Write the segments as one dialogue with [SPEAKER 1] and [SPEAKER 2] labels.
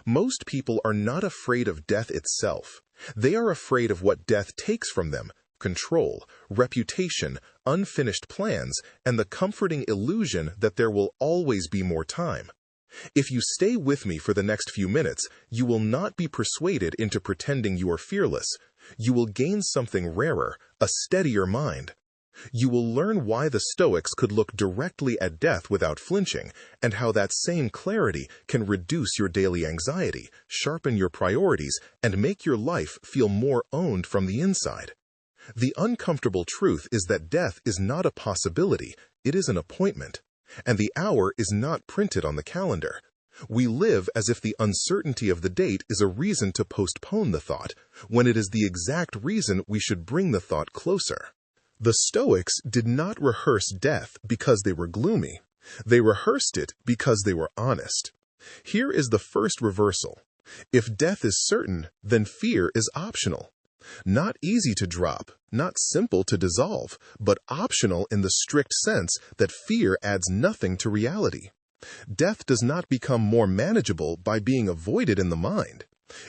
[SPEAKER 1] Most people are not afraid of death itself. They are afraid of what death takes from them: control, reputation, unfinished plans, and the comforting illusion that there will always be more time. If you stay with me for the next few minutes, you will not be persuaded into pretending you are fearless. You will gain something rarer, a steadier mind. You will learn why the Stoics could look directly at death without flinching, and how that same clarity can reduce your daily anxiety, sharpen your priorities, and make your life feel more owned from the inside. The uncomfortable truth is that death is not a possibility, it is an appointment, and the hour is not printed on the calendar. We live as if the uncertainty of the date is a reason to postpone the thought, when it is the exact reason we should bring the thought closer. The Stoics did not rehearse death because they were gloomy. They rehearsed it because they were honest. Here is the first reversal. If death is certain, then fear is optional. Not easy to drop, not simple to dissolve, but optional in the strict sense that fear adds nothing to reality. Death does not become more manageable by being avoided in the mind.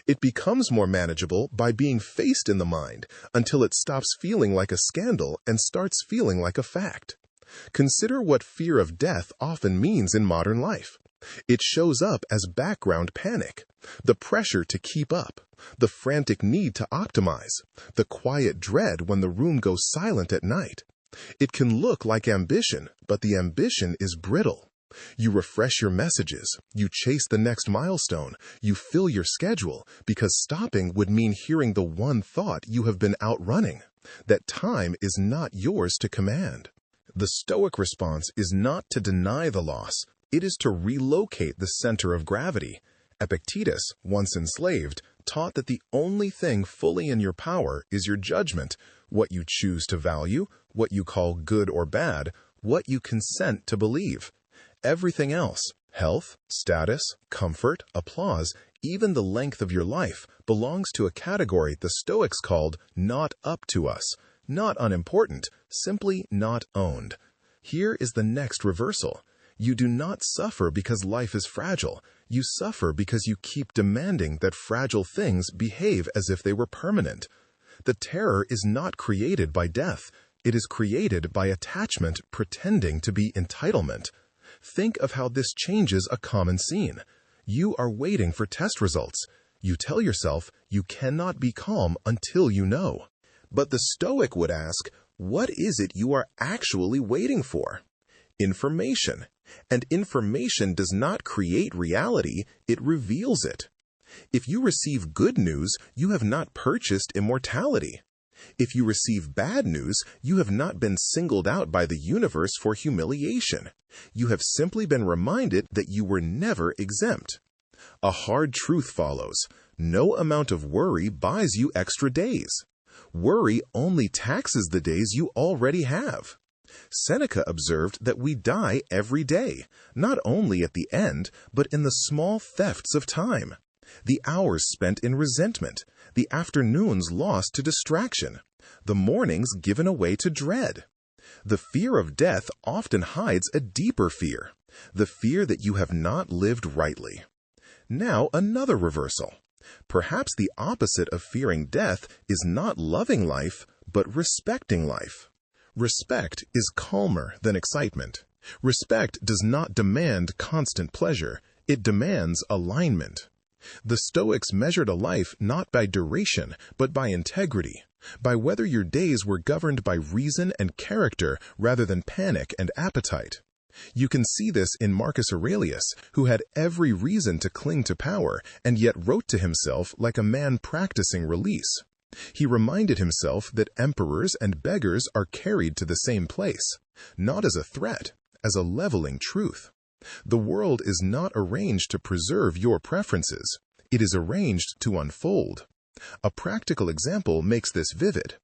[SPEAKER 1] It becomes more manageable by being faced in the mind until it stops feeling like a scandal and starts feeling like a fact. Consider what fear of death often means in modern life. It shows up as background panic, the pressure to keep up, the frantic need to optimize, the quiet dread when the room goes silent at night. It can look like ambition, but the ambition is brittle. You refresh your messages, you chase the next milestone, you fill your schedule, because stopping would mean hearing the one thought you have been outrunning, that time is not yours to command. The Stoic response is not to deny the loss, it is to relocate the center of gravity. Epictetus, once enslaved, taught that the only thing fully in your power is your judgment, what you choose to value, what you call good or bad, what you consent to believe. Everything else, health, status, comfort, applause, even the length of your life, belongs to a category the Stoics called not up to us, not unimportant, simply not owned. Here is the next reversal. You do not suffer because life is fragile. You suffer because you keep demanding that fragile things behave as if they were permanent. The terror is not created by death. It is created by attachment pretending to be entitlement. Think of how this changes a common scene. You are waiting for test results. You tell yourself you cannot be calm until you know. But the Stoic would ask, what is it you are actually waiting for? Information. And information does not create reality, it reveals it. If you receive good news, you have not purchased immortality. If you receive bad news, you have not been singled out by the universe for humiliation. You have simply been reminded that you were never exempt. A hard truth follows. No amount of worry buys you extra days. Worry only taxes the days you already have. Seneca observed that we die every day, not only at the end, but in the small thefts of time. The hours spent in resentment, the afternoons lost to distraction, the mornings given away to dread. The fear of death often hides a deeper fear, the fear that you have not lived rightly. Now another reversal. Perhaps the opposite of fearing death is not loving life, but respecting life. Respect is calmer than excitement. Respect does not demand constant pleasure, it demands alignment. The Stoics measured a life not by duration, but by integrity, by whether your days were governed by reason and character rather than panic and appetite. You can see this in Marcus Aurelius, who had every reason to cling to power and yet wrote to himself like a man practicing release. He reminded himself that emperors and beggars are carried to the same place, not as a threat, as a leveling truth. The world is not arranged to preserve your preferences. It is arranged to unfold. A practical example makes this vivid.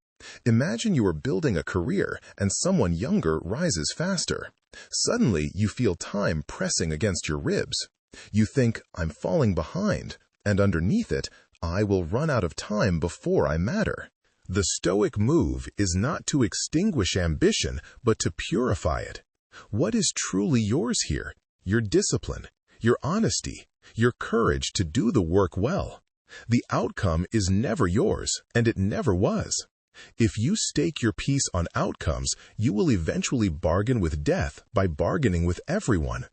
[SPEAKER 1] Imagine you are building a career and someone younger rises faster. Suddenly, you feel time pressing against your ribs. You think, I'm falling behind, and underneath it, I will run out of time before I matter. The Stoic move is not to extinguish ambition, but to purify it. What is truly yours here? Your discipline, your honesty, your courage to do the work well. The outcome is never yours, and it never was. If you stake your peace on outcomes, you will eventually bargain with death by bargaining with everyone.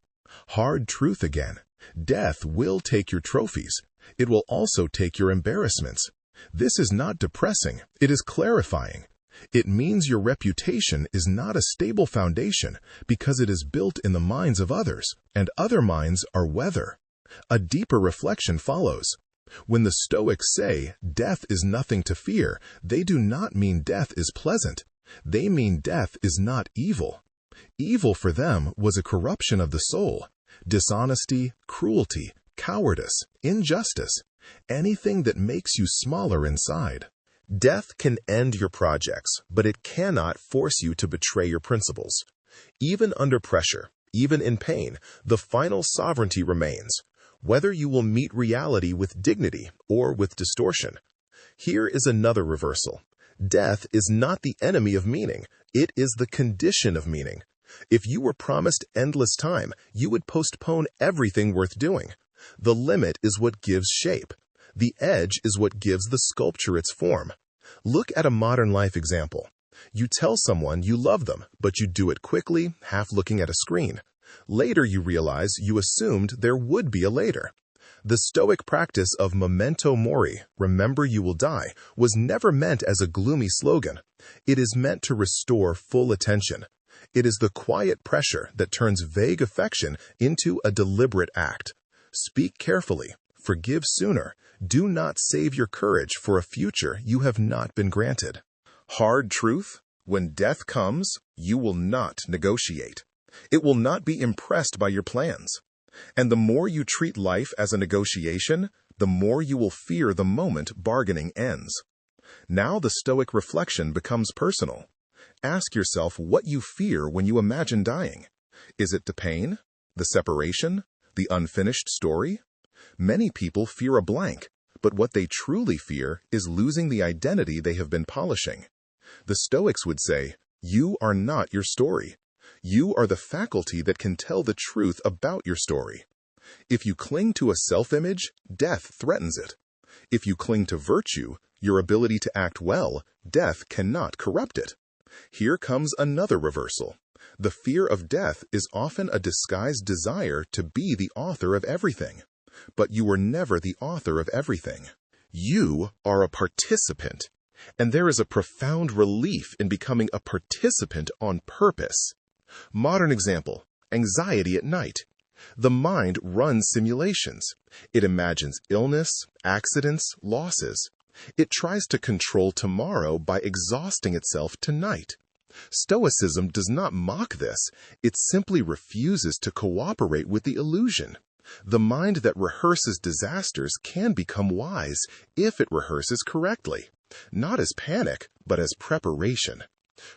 [SPEAKER 1] Hard truth again. Death will take your trophies. It will also take your embarrassments. This is not depressing, it is clarifying. It means your reputation is not a stable foundation because it is built in the minds of others, and other minds are weather. A deeper reflection follows. When the Stoics say death is nothing to fear, they do not mean death is pleasant. They mean death is not evil. Evil for them was a corruption of the soul, dishonesty, cruelty, cowardice, injustice, anything that makes you smaller inside. Death can end your projects, but it cannot force you to betray your principles. Even under pressure, even in pain, the final sovereignty remains, whether you will meet reality with dignity or with distortion. Here is another reversal. Death is not the enemy of meaning, it is the condition of meaning. If you were promised endless time, you would postpone everything worth doing. The limit is what gives shape. The edge is what gives the sculpture its form. Look at a modern life example. You tell someone you love them, but you do it quickly, half looking at a screen. Later you realize you assumed there would be a later. The Stoic practice of memento mori, remember you will die, was never meant as a gloomy slogan. It is meant to restore full attention. It is the quiet pressure that turns vague affection into a deliberate act. Speak carefully. Forgive sooner. Do not save your courage for a future you have not been granted. Hard truth: when death comes, you will not negotiate. It will not be impressed by your plans. And the more you treat life as a negotiation, the more you will fear the moment bargaining ends. Now the Stoic reflection becomes personal. Ask yourself what you fear when you imagine dying. Is it the pain, the separation, the unfinished story? Many people fear a blank, but what they truly fear is losing the identity they have been polishing. The Stoics would say, you are not your story. You are the faculty that can tell the truth about your story. If you cling to a self-image, death threatens it. If you cling to virtue, your ability to act well, death cannot corrupt it. Here comes another reversal. The fear of death is often a disguised desire to be the author of everything. But you were never the author of everything. You are a participant, and there is a profound relief in becoming a participant on purpose. Modern example: anxiety at night. The mind runs simulations. It imagines illness, accidents, losses. It tries to control tomorrow by exhausting itself tonight. Stoicism does not mock this. It simply refuses to cooperate with the illusion. The mind that rehearses disasters can become wise if it rehearses correctly, not as panic, but as preparation.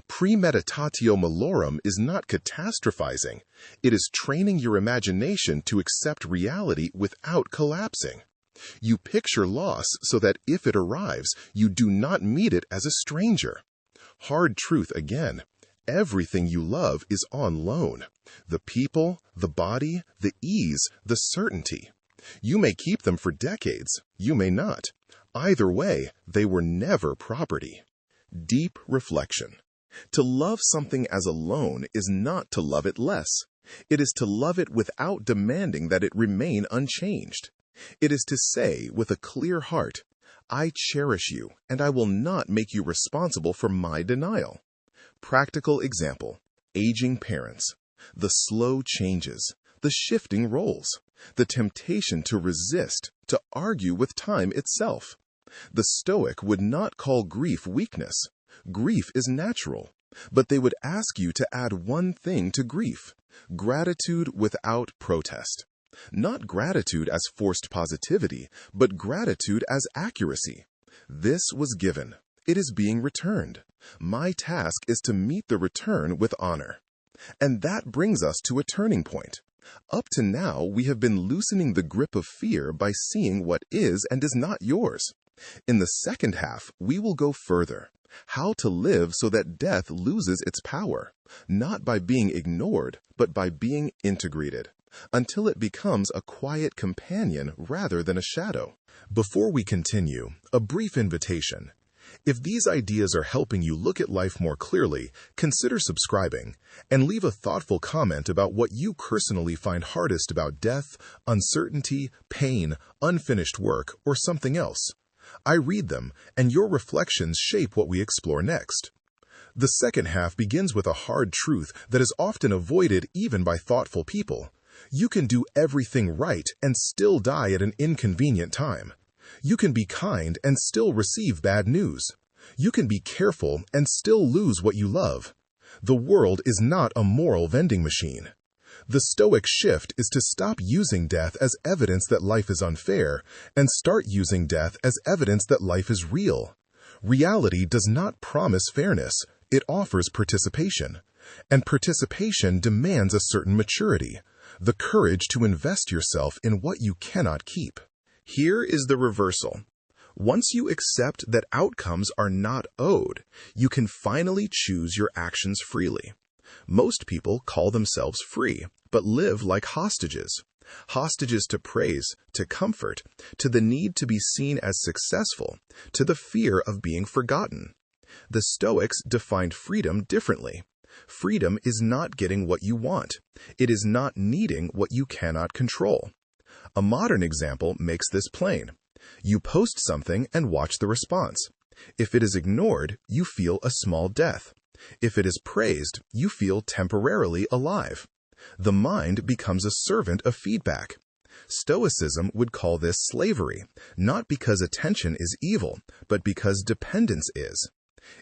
[SPEAKER 1] Premeditatio malorum is not catastrophizing. It is training your imagination to accept reality without collapsing. You picture loss so that if it arrives, you do not meet it as a stranger. Hard truth again. Everything you love is on loan. The people, the body, the ease, the certainty. You may keep them for decades. You may not. Either way, they were never property. Deep reflection. To love something as a loan is not to love it less. It is to love it without demanding that it remain unchanged. It is to say with a clear heart, I cherish you, and I will not make you responsible for my denial. Practical example: aging parents. The slow changes, the shifting roles, the temptation to resist, to argue with time itself. The Stoic would not call grief weakness. Grief is natural, but they would ask you to add one thing to grief: gratitude without protest. Not gratitude as forced positivity, but gratitude as accuracy. This was given. It is being returned. My task is to meet the return with honor. And that brings us to a turning point. Up to now, we have been loosening the grip of fear by seeing what is and is not yours. In the second half, we will go further. How to live so that death loses its power, not by being ignored, but by being integrated. until it becomes a quiet companion rather than a shadow. Before we continue, a brief invitation. If these ideas are helping you look at life more clearly, consider subscribing and leave a thoughtful comment about what you personally find hardest about death, uncertainty, pain, unfinished work, or something else. I read them, and your reflections shape what we explore next. The second half begins with a hard truth that is often avoided even by thoughtful people. You can do everything right and still die at an inconvenient time. You can be kind and still receive bad news. You can be careful and still lose what you love. The world is not a moral vending machine. The Stoic shift is to stop using death as evidence that life is unfair and start using death as evidence that life is real. Reality does not promise fairness, it offers participation. And participation demands a certain maturity, the courage to invest yourself in what you cannot keep. Here is the reversal. Once you accept that outcomes are not owed, you can finally choose your actions freely. Most people call themselves free, but live like hostages. Hostages to praise, to comfort, to the need to be seen as successful, to the fear of being forgotten. The Stoics defined freedom differently. Freedom is not getting what you want. It is not needing what you cannot control. A modern example makes this plain. You post something and watch the response. If it is ignored, you feel a small death. If it is praised, you feel temporarily alive. The mind becomes a servant of feedback. Stoicism would call this slavery, not because attention is evil, but because dependence is.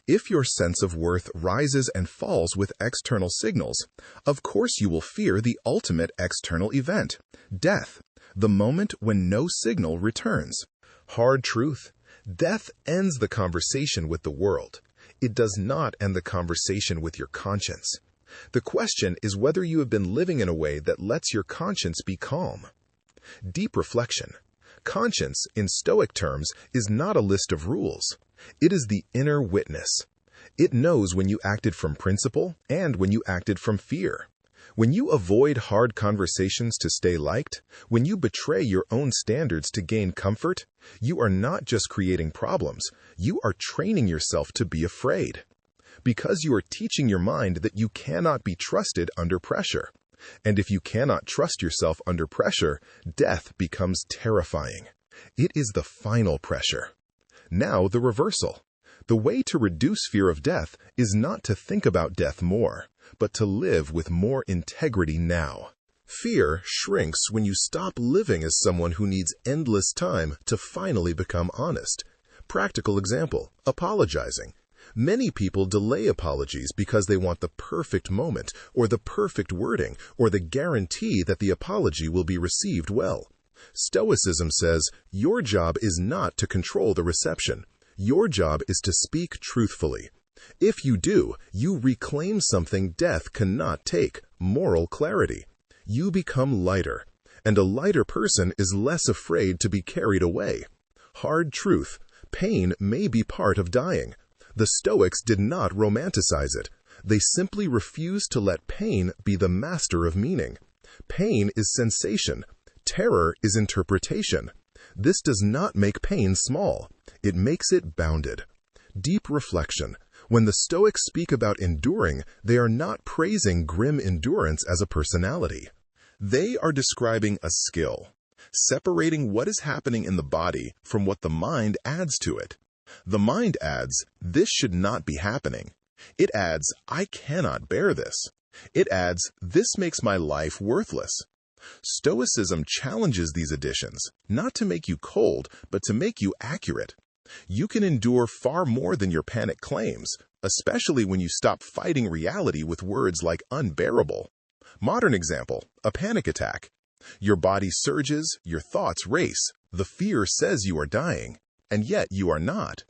[SPEAKER 1] If your sense of worth rises and falls with external signals, of course you will fear the ultimate external event, death, the moment when no signal returns. Hard truth. Death ends the conversation with the world. It does not end the conversation with your conscience. The question is whether you have been living in a way that lets your conscience be calm. Deep reflection. Conscience, in Stoic terms, is not a list of rules. It is the inner witness. It knows when you acted from principle and when you acted from fear. When you avoid hard conversations to stay liked, when you betray your own standards to gain comfort, you are not just creating problems, you are training yourself to be afraid. Because you are teaching your mind that you cannot be trusted under pressure. And if you cannot trust yourself under pressure, death becomes terrifying. It is the final pressure. Now the reversal. The way to reduce fear of death is not to think about death more, but to live with more integrity now. Fear shrinks when you stop living as someone who needs endless time to finally become honest. Practical example, apologizing. Many people delay apologies because they want the perfect moment, or the perfect wording, or the guarantee that the apology will be received well. Stoicism says, your job is not to control the reception. Your job is to speak truthfully. If you do, you reclaim something death cannot take, moral clarity. You become lighter, and a lighter person is less afraid to be carried away. Hard truth. Pain may be part of dying. The Stoics did not romanticize it. They simply refused to let pain be the master of meaning. Pain is sensation. Terror is interpretation. This does not make pain small. It makes it bounded. Deep reflection. When the Stoics speak about enduring, they are not praising grim endurance as a personality. They are describing a skill, separating what is happening in the body from what the mind adds to it. The mind adds, this should not be happening. It adds, I cannot bear this. It adds, this makes my life worthless. Stoicism challenges these additions, not to make you cold, but to make you accurate. You can endure far more than your panic claims, especially when you stop fighting reality with words like unbearable. Modern example, a panic attack. Your body surges, your thoughts race, the fear says you are dying, and yet you are not.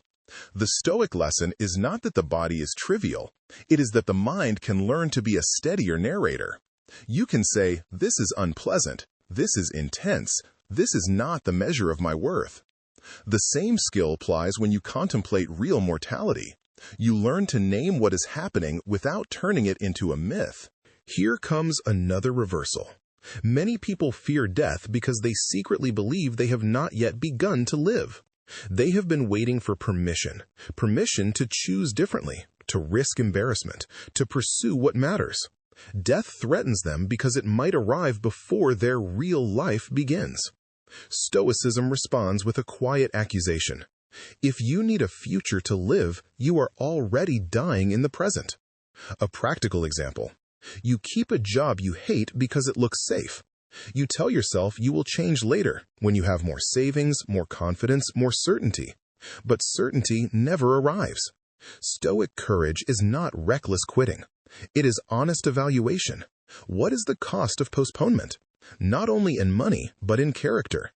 [SPEAKER 1] The Stoic lesson is not that the body is trivial, it is that the mind can learn to be a steadier narrator. You can say, this is unpleasant, this is intense, this is not the measure of my worth. The same skill applies when you contemplate real mortality. You learn to name what is happening without turning it into a myth. Here comes another reversal. Many people fear death because they secretly believe they have not yet begun to live. They have been waiting for permission to choose differently, to risk embarrassment, to pursue what matters. Death threatens them because it might arrive before their real life begins. Stoicism responds with a quiet accusation. If you need a future to live, you are already dying in the present. A practical example. You keep a job you hate because it looks safe. You tell yourself you will change later, when you have more savings, more confidence, more certainty. But certainty never arrives. Stoic courage is not reckless quitting. It is honest evaluation. What is the cost of postponement? Not only in money, but in character.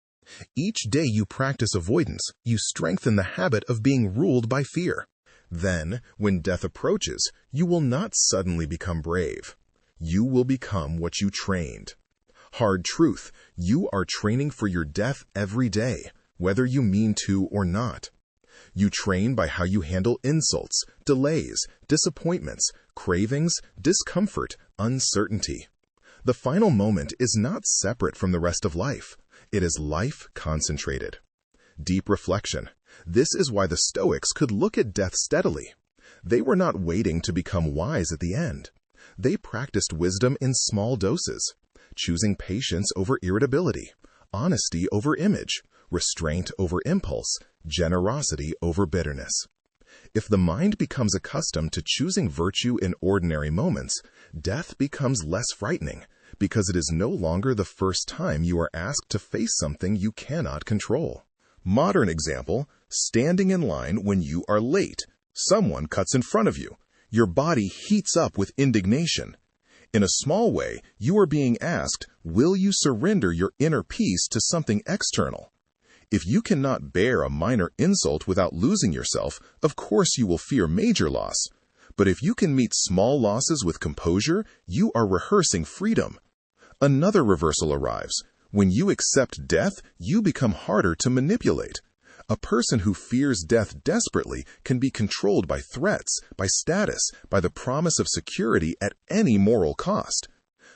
[SPEAKER 1] Each day you practice avoidance, you strengthen the habit of being ruled by fear. Then, when death approaches, you will not suddenly become brave. You will become what you trained. Hard truth, you are training for your death every day, whether you mean to or not. You train by how you handle insults, delays, disappointments, cravings, discomfort, uncertainty. The final moment is not separate from the rest of life. It is life concentrated. Deep reflection. This is why the Stoics could look at death steadily. They were not waiting to become wise at the end. They practiced wisdom in small doses, choosing patience over irritability, honesty over image, restraint over impulse, generosity over bitterness. If the mind becomes accustomed to choosing virtue in ordinary moments, death becomes less frightening, because it is no longer the first time you are asked to face something you cannot control. Modern example, standing in line when you are late. Someone cuts in front of you. Your body heats up with indignation. In a small way, you are being asked, will you surrender your inner peace to something external? If you cannot bear a minor insult without losing yourself, of course you will fear major loss. But if you can meet small losses with composure, you are rehearsing freedom. Another reversal arrives. When you accept death, you become harder to manipulate. A person who fears death desperately can be controlled by threats, by status, by the promise of security at any moral cost.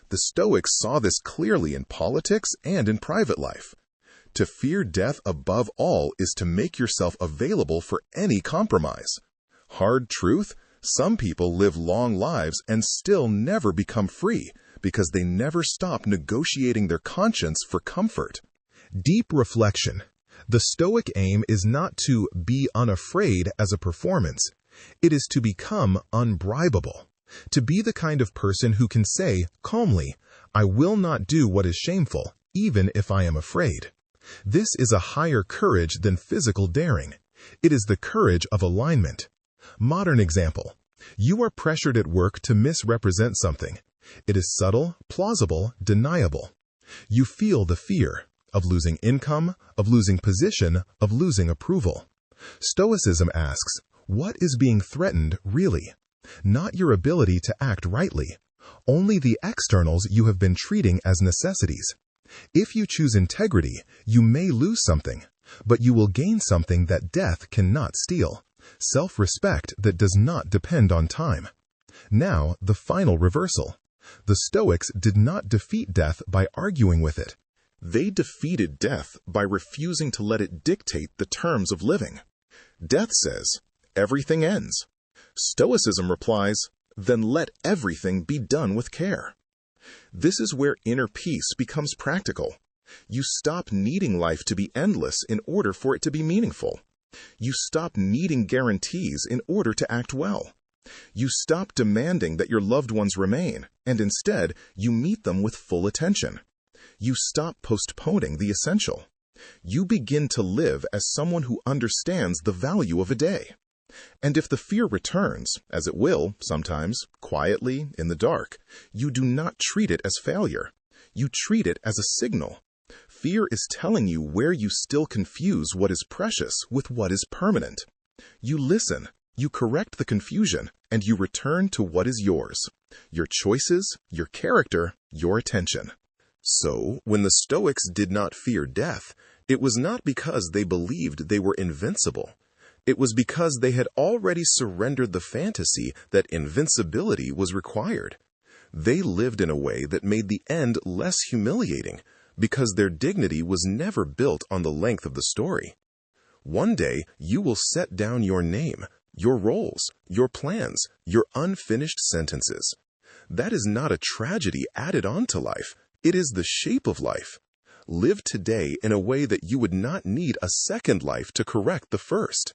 [SPEAKER 1] The Stoics saw this clearly in politics and in private life. To fear death above all is to make yourself available for any compromise. Hard truth, some people live long lives and still never become free because they never stop negotiating their conscience for comfort. Deep reflection. The Stoic aim is not to be unafraid as a performance. It is to become unbribable. To be the kind of person who can say calmly, I will not do what is shameful, even if I am afraid. This is a higher courage than physical daring. It is the courage of alignment. Modern example. You are pressured at work to misrepresent something. It is subtle, plausible, deniable. You feel the fear of losing income, of losing position, of losing approval. Stoicism asks, what is being threatened really? Not your ability to act rightly, only the externals you have been treating as necessities. If you choose integrity, you may lose something, but you will gain something that death cannot steal, self-respect that does not depend on time. Now, the final reversal. The Stoics did not defeat death by arguing with it. They defeated death by refusing to let it dictate the terms of living. Death says, everything ends. Stoicism replies, then let everything be done with care. This is where inner peace becomes practical. You stop needing life to be endless in order for it to be meaningful. You stop needing guarantees in order to act well. You stop demanding that your loved ones remain, and instead, you meet them with full attention. You stop postponing the essential. You begin to live as someone who understands the value of a day. And if the fear returns, as it will, sometimes, quietly, in the dark, you do not treat it as failure. You treat it as a signal. Fear is telling you where you still confuse what is precious with what is permanent. You listen, you correct the confusion, and you return to what is yours. Your choices, your character, your attention. So, when the Stoics did not fear death, it was not because they believed they were invincible. It was because they had already surrendered the fantasy that invincibility was required. They lived in a way that made the end less humiliating, because their dignity was never built on the length of the story. One day, you will set down your name, your roles, your plans, your unfinished sentences. That is not a tragedy added on to life. It is the shape of life. Live today in a way that you would not need a second life to correct the first.